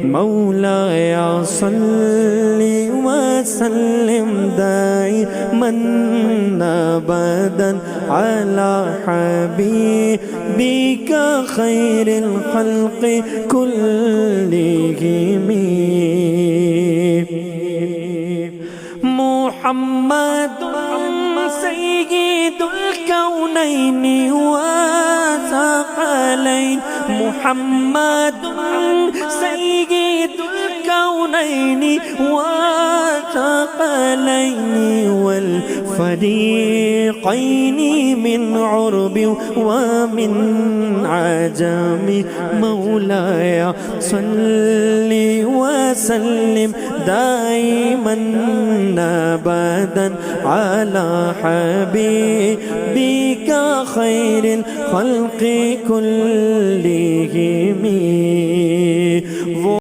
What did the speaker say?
مولاي صل وسلم دائما أبدا على حبيبك خير الخلق كلهم محمد سيد الكونين والثقلين محمد سيد الكونين والثقلين والفريقين من عرب ومن عجم مولاي صل وسلم دائما أبدا على حبيبك خير الخلق كلهم